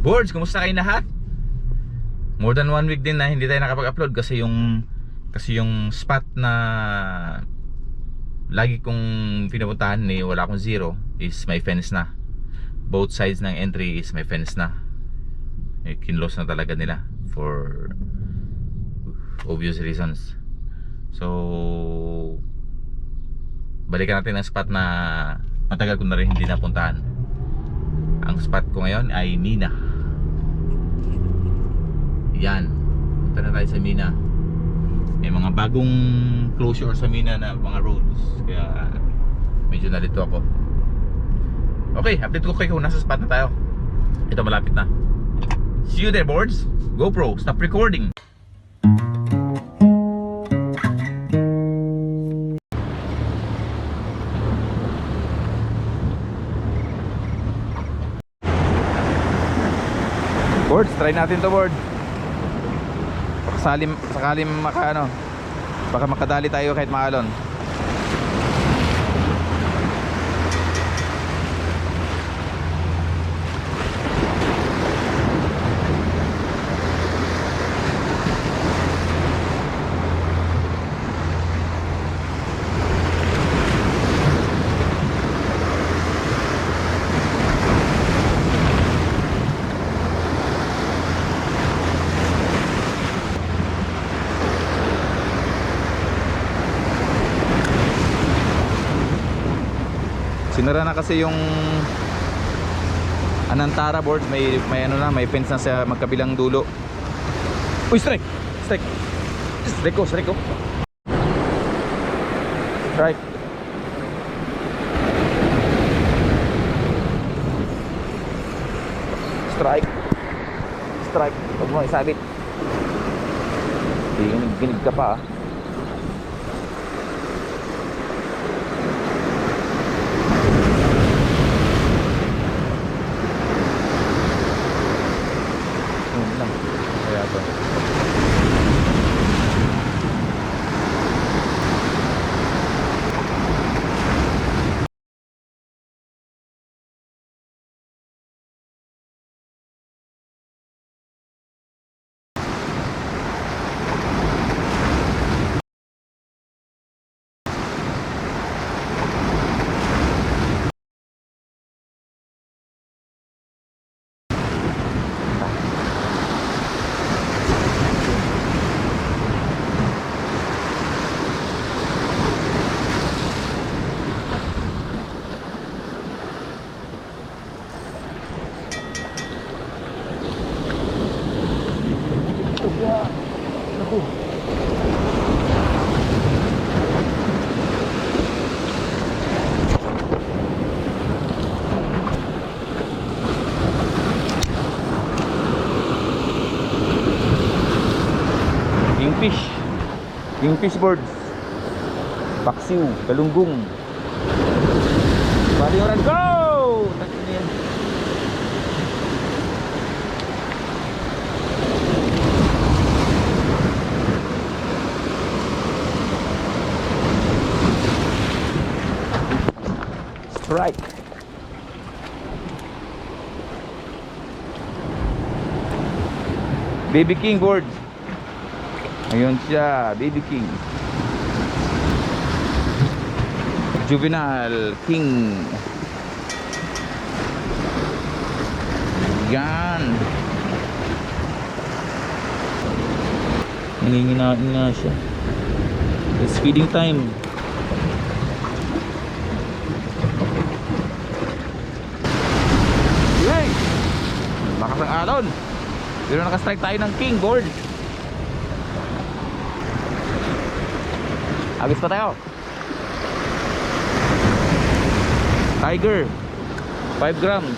Boards, kumusta kayo lahat? More than 1 week din na hindi tayo nakapag-upload kasi yung spot na lagi kong pinupuntahan ni wala akong zero is may fence na. Both sides ng entry is may fence na. Kinlose na talaga nila for obvious reasons. So balikan natin ang spot na matagal ko na rin hindi napuntahan. Ang spot ko ngayon ay Mina. Yan, punta na tayo sa Mina. May mga bagong closure sa Mina na mga roads, kaya medyo nalito ako. Okay, update ko kayo kung nasa spot na tayo. Ito, malapit na. See you there, boards. GoPro, stop recording. Boards, try natin to, board. Sakalim baka makadali tayo kahit maalon. Sinara na kasi yung Anantara board, may ano na, may fence na sa magkabilang dulo. Uy, strike ko. Strike. Huwag mo isabit. Ginig ka pa, ah. Kingfish boards, paksiw, galunggong, baliuran, go! Strike. Baby King boards. Ayun siya, Baby King. Juvenile King. Yan. Nanginginain nga siya. It's feeding time. Yay! Lakas ng alon. Pero nakastrike tayo ng King board. Agis pa tayo. Tiger 5 grams.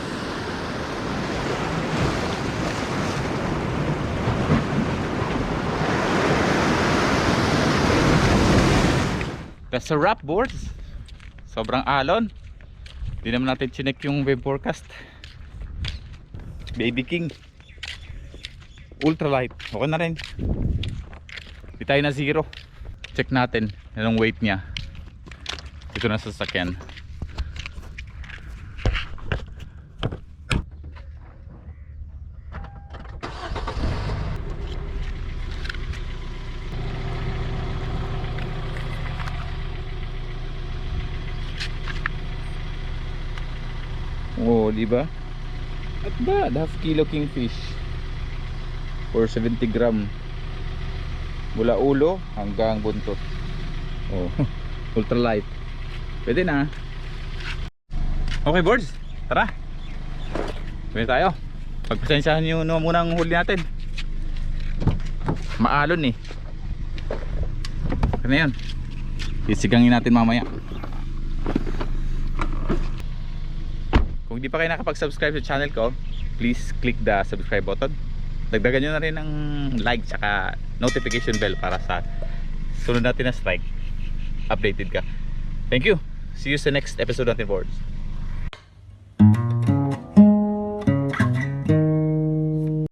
Kasarap boards. Sobrang alon. Hindi naman natin chinek yung web forecast. Baby King Ultralight. Okay na rin. Hindi tayo na zero. Check natin anong weight niya. Ito na sa sasakyan. di ba? At ba, half kilo kingfish for 70 gram. Mula ulo hanggang buntot. Oh, ultralight. Pwede na. Okay, boards. Tara. Pwede tayo. Pagpasensyahan nyo no, muna ang huli natin. Maalon eh. Ano yun? Sisigangin natin mamaya. Kung di pa kayo nakapag-subscribe sa channel ko, please click the subscribe button. Dagdagan nyo na rin ng like tsaka notification bell para sa sunod natin na strike. Updated ka. Thank you. See you sa next episode natin, boards.